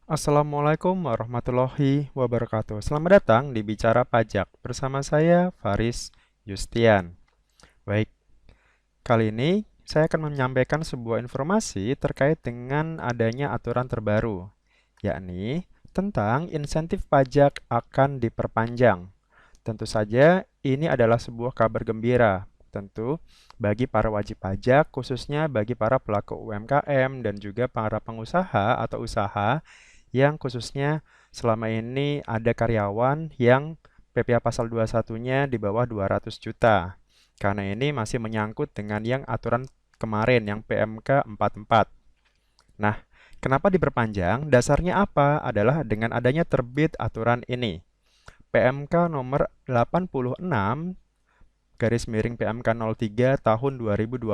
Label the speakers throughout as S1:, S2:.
S1: Assalamualaikum warahmatullahi wabarakatuh. Selamat datang di Bicara Pajak bersama saya Faris Justian. Baik, kali ini saya akan menyampaikan sebuah informasi terkait dengan adanya aturan terbaru, yakni tentang insentif pajak akan diperpanjang. Tentu saja ini adalah sebuah kabar gembira, tentu bagi para wajib pajak, khususnya bagi para pelaku UMKM dan juga para pengusaha atau usaha yang khususnya selama ini ada karyawan yang PPh pasal 21-nya di bawah 200 juta. Karena ini masih menyangkut dengan yang aturan kemarin yang PMK 44. Nah, kenapa diperpanjang? Dasarnya apa? Adalah dengan adanya terbit aturan ini. PMK nomor 86 garis miring PMK 03 tahun 2020.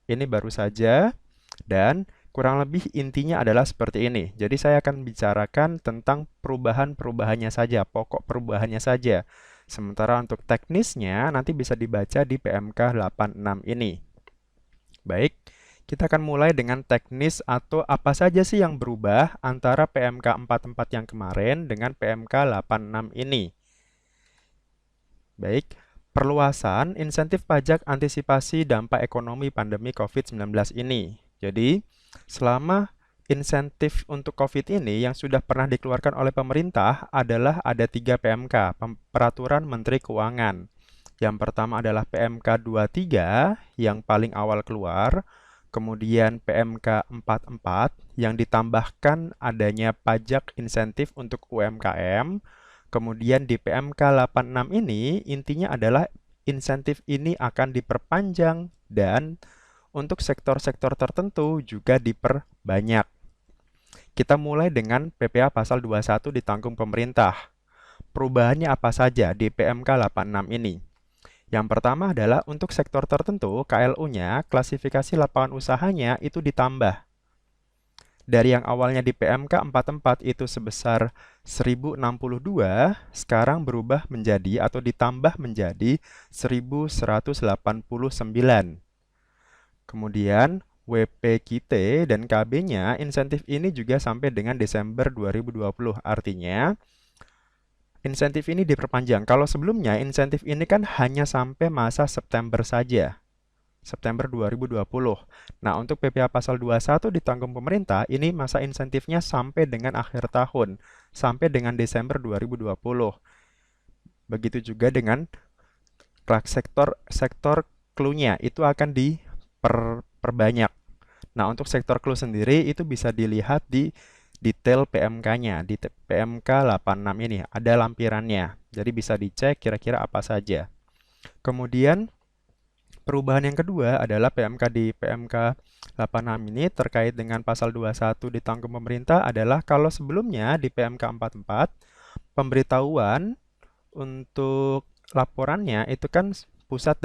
S1: Ini baru saja dan kurang lebih intinya adalah seperti ini. Jadi saya akan bicarakan tentang perubahan-perubahannya saja, pokok perubahannya saja. Sementara untuk teknisnya nanti bisa dibaca di PMK 86 ini. Baik, kita akan mulai dengan teknis atau apa saja sih yang berubah antara PMK 44 yang kemarin dengan PMK 86 ini. Baik, perluasan insentif pajak antisipasi dampak ekonomi pandemi COVID-19 ini. Jadi, selama insentif untuk COVID ini yang sudah pernah dikeluarkan oleh pemerintah adalah ada 3 PMK, Peraturan Menteri Keuangan. Yang pertama adalah PMK 23 yang paling awal keluar, kemudian PMK 44 yang ditambahkan adanya pajak insentif untuk UMKM. Kemudian di PMK 86 ini intinya adalah insentif ini akan diperpanjang dan untuk sektor-sektor tertentu juga diperbanyak. Kita mulai dengan PPh pasal 21 ditanggung pemerintah. Perubahannya apa saja di PMK 86 ini? Yang pertama adalah untuk sektor tertentu, KLU-nya, klasifikasi lapangan usahanya itu ditambah. Dari yang awalnya di PMK 44 itu sebesar 1062, sekarang berubah menjadi atau ditambah menjadi 1189. Kemudian WP Kite dan KB-nya insentif ini juga sampai dengan Desember 2020. Artinya insentif ini diperpanjang. Kalau sebelumnya insentif ini kan hanya sampai masa September saja. September 2020. Nah, untuk PPh pasal 21 ditanggung pemerintah, ini masa insentifnya sampai dengan akhir tahun, sampai dengan Desember 2020. Begitu juga dengan sektor clue-nya, itu akan diperbanyak. Nah, untuk sektor clue sendiri itu bisa dilihat di detail PMK-nya, di PMK 86 ini, ada lampirannya. Jadi bisa dicek kira-kira apa saja. Kemudian, perubahan yang kedua adalah PMK di PMK 86 ini terkait dengan pasal 21 ditanggung pemerintah adalah kalau sebelumnya di PMK 44 pemberitahuan untuk laporannya itu kan pusat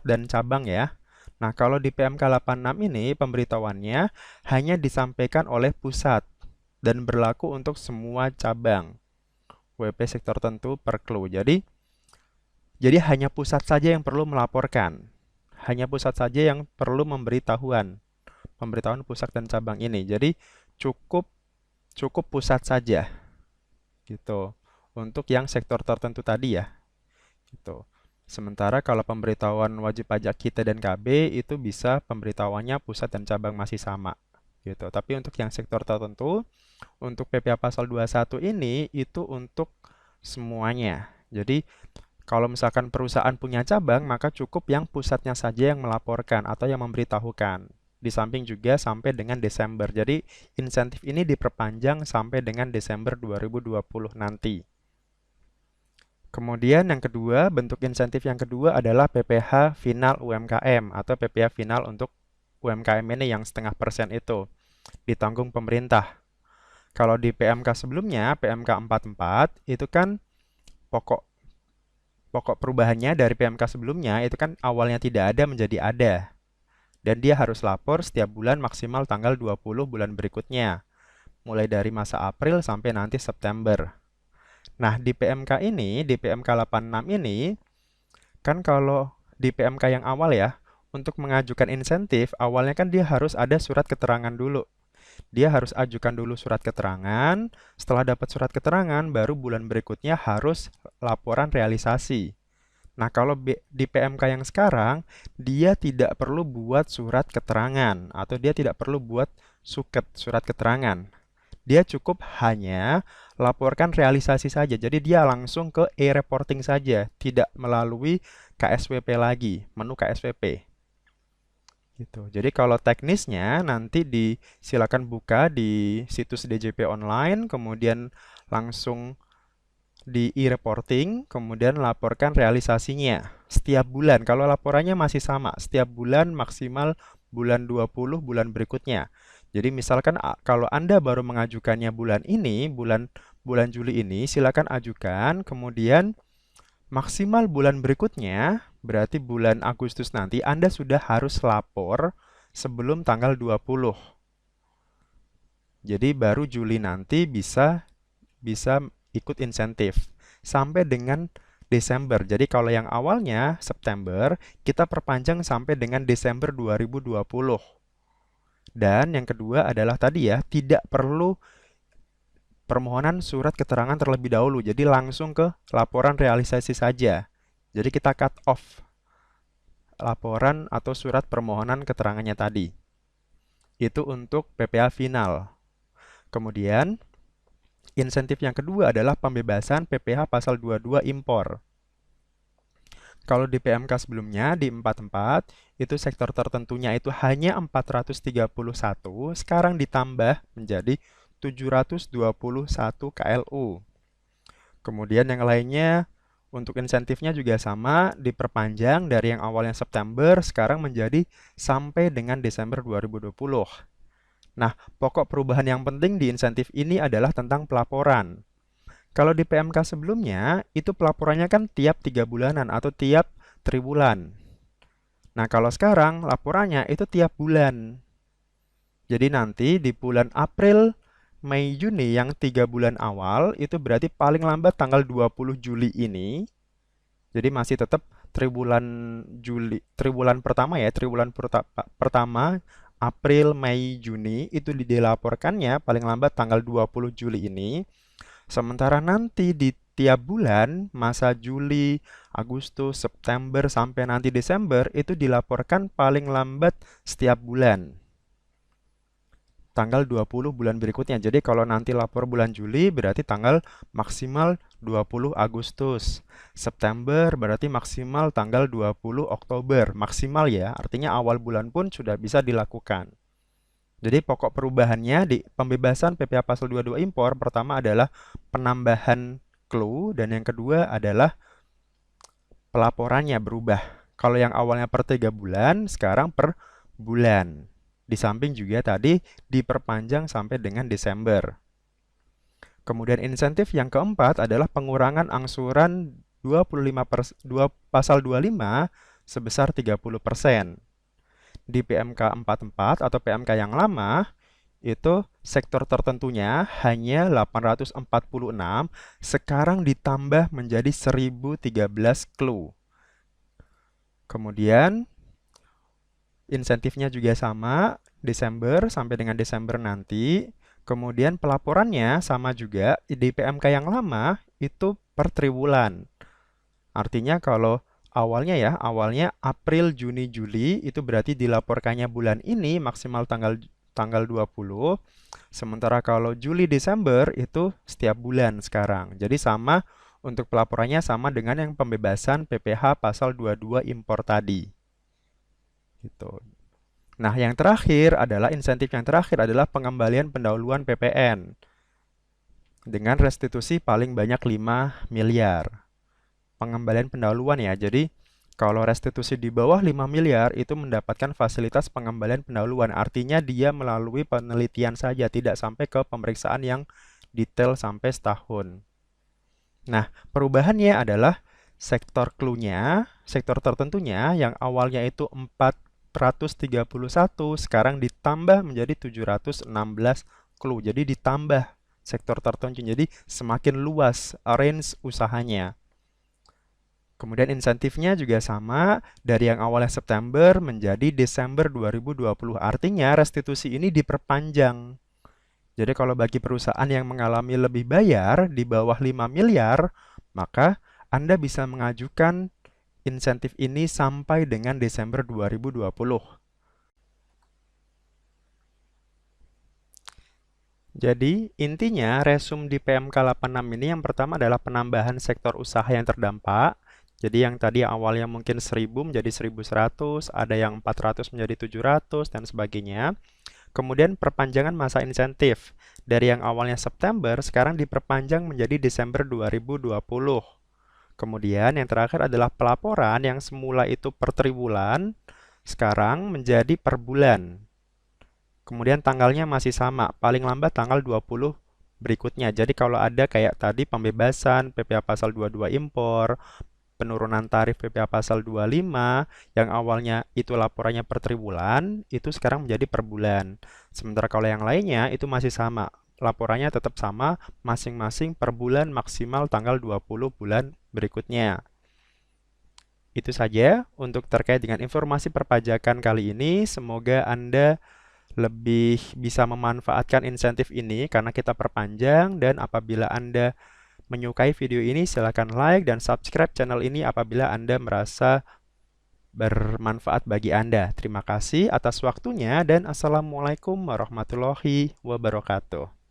S1: dan cabang ya. Nah, kalau di PMK 86 ini pemberitahuannya hanya disampaikan oleh pusat dan berlaku untuk semua cabang WP sektor tertentu per clue. Jadi hanya pusat saja yang perlu melaporkan. Hanya pusat saja yang perlu pemberitahuan pusat dan cabang ini. Jadi cukup cukup pusat saja gitu. Untuk yang sektor tertentu tadi ya. Gitu. Sementara kalau pemberitahuan wajib pajak kita dan KB itu bisa pemberitahuannya pusat dan cabang masih sama gitu. Tapi untuk yang sektor tertentu, untuk PPh pasal 21 ini itu untuk semuanya. Jadi kalau misalkan perusahaan punya cabang, maka cukup yang pusatnya saja yang melaporkan atau yang memberitahukan. Di samping juga sampai dengan Desember. Jadi insentif ini diperpanjang sampai dengan Desember 2020 nanti. Kemudian yang kedua, bentuk insentif yang kedua adalah PPh final UMKM atau PPh final untuk UMKM ini yang 0,5% itu ditanggung pemerintah. Kalau di PMK sebelumnya, PMK 44 itu kan pokok pokok perubahannya dari PMK sebelumnya itu kan awalnya tidak ada menjadi ada. Dan dia harus lapor setiap bulan maksimal tanggal 20 bulan berikutnya. Mulai dari masa April sampai nanti September. Nah, di PMK ini, di PMK 86 ini, kan kalau di PMK yang awal ya, untuk mengajukan insentif, awalnya kan dia harus ada surat keterangan dulu. Dia harus ajukan dulu surat keterangan. Setelah dapat surat keterangan, baru bulan berikutnya harus laporan realisasi. Nah, kalau di PMK yang sekarang, dia tidak perlu buat surat keterangan atau dia tidak perlu buat suket, surat keterangan. Dia cukup hanya laporkan realisasi saja. Jadi dia langsung ke e-reporting saja, tidak melalui KSWP lagi, menu KSWP. Gitu. Jadi kalau teknisnya nanti silakan buka di situs DJP online, kemudian langsung di e-reporting, kemudian laporkan realisasinya setiap bulan. Kalau laporannya masih sama, setiap bulan maksimal bulan 20 bulan berikutnya. Jadi misalkan kalau Anda baru mengajukannya bulan ini, bulan Juli ini, silakan ajukan, kemudian maksimal bulan berikutnya, berarti bulan Agustus nanti Anda sudah harus lapor sebelum tanggal 20. Jadi baru Juli nanti bisa ikut insentif sampai dengan Desember. Jadi kalau yang awalnya September, kita perpanjang sampai dengan Desember 2020. Dan yang kedua adalah tadi ya, tidak perlu permohonan surat keterangan terlebih dahulu. Jadi langsung ke laporan realisasi saja. Jadi kita cut off laporan atau surat permohonan keterangannya tadi. Itu untuk PPh final. Kemudian insentif yang kedua adalah pembebasan PPh pasal 22 impor. Kalau di PMK sebelumnya di 44 itu sektor tertentunya itu hanya 431, sekarang ditambah menjadi 721 KLU. Kemudian yang lainnya untuk insentifnya juga sama, diperpanjang dari yang awalnya September sekarang menjadi sampai dengan Desember 2020. Nah, pokok perubahan yang penting di insentif ini adalah tentang pelaporan. Kalau di PMK sebelumnya, itu pelaporannya kan tiap 3 bulanan atau tiap triwulan. Nah, kalau sekarang laporannya itu tiap bulan. Jadi nanti di bulan April, Mei, Juni yang 3 bulan awal, itu berarti paling lambat tanggal 20 Juli ini. Jadi masih tetap triwulan pertama ya, pertama, April, Mei, Juni, itu dilaporkannya paling lambat tanggal 20 Juli ini. Sementara nanti di tiap bulan, masa Juli, Agustus, September, sampai nanti Desember, itu dilaporkan paling lambat setiap bulan. Tanggal 20 bulan berikutnya. Jadi kalau nanti lapor bulan Juli, berarti tanggal maksimal 20 Agustus. September berarti maksimal tanggal 20 Oktober. Maksimal ya, artinya awal bulan pun sudah bisa dilakukan. Jadi pokok perubahannya di pembebasan PPh pasal 22 impor pertama adalah penambahan clue dan yang kedua adalah pelaporannya berubah. Kalau yang awalnya per 3 bulan, sekarang per bulan. Di samping juga tadi diperpanjang sampai dengan Desember. Kemudian insentif yang keempat adalah pengurangan angsuran pasal 25 sebesar 30%. Di PMK 44 atau PMK yang lama, itu sektor tertentunya hanya 846, sekarang ditambah menjadi 1013 clue. Kemudian, insentifnya juga sama, Desember sampai dengan Desember nanti. Kemudian pelaporannya sama juga, di PMK yang lama itu per triwulan. Artinya kalau awalnya April, Juni, Juli itu berarti dilaporkannya bulan ini maksimal tanggal 20. Sementara kalau Juli, Desember itu setiap bulan sekarang. Jadi sama untuk pelaporannya sama dengan yang pembebasan PPh pasal 22 impor tadi. Gitu. Nah, yang terakhir adalah insentif yang terakhir adalah pengembalian pendahuluan PPN dengan restitusi paling banyak 5 miliar. Pengembalian pendahuluan ya. Jadi kalau restitusi di bawah 5 miliar itu mendapatkan fasilitas pengembalian pendahuluan. Artinya dia melalui penelitian saja, tidak sampai ke pemeriksaan yang detail sampai setahun. Nah, perubahannya adalah sektor clue-nya, sektor tertentunya yang awalnya itu 431, sekarang ditambah menjadi 716 clue. Jadi ditambah sektor tertentu. Jadi semakin luas range usahanya. Kemudian insentifnya juga sama, dari yang awalnya September menjadi Desember 2020. Artinya restitusi ini diperpanjang. Jadi kalau bagi perusahaan yang mengalami lebih bayar di bawah 5 miliar, maka Anda bisa mengajukan insentif ini sampai dengan Desember 2020. Jadi, intinya resum di PMK 86 ini yang pertama adalah penambahan sektor usaha yang terdampak. Jadi yang tadi awalnya mungkin 1000 menjadi 1100, ada yang 400 menjadi 700, dan sebagainya. Kemudian perpanjangan masa insentif. Dari yang awalnya September, sekarang diperpanjang menjadi Desember 2020. Kemudian yang terakhir adalah pelaporan yang semula itu per triwulan, sekarang menjadi per bulan. Kemudian tanggalnya masih sama, paling lambat tanggal 20 berikutnya. Jadi kalau ada kayak tadi pembebasan PPh pasal 22 impor, penurunan tarif PPh pasal 25 yang awalnya itu laporannya per triwulan, itu sekarang menjadi per bulan. Sementara kalau yang lainnya itu masih sama, laporannya tetap sama, masing-masing per bulan maksimal tanggal 20 bulan berikutnya. Itu saja untuk terkait dengan informasi perpajakan kali ini. Semoga Anda lebih bisa memanfaatkan insentif ini karena kita perpanjang, dan apabila Anda menyukai video ini silakan like dan subscribe channel ini apabila Anda merasa bermanfaat bagi Anda. Terima kasih atas waktunya dan Assalamualaikum warahmatullahi wabarakatuh.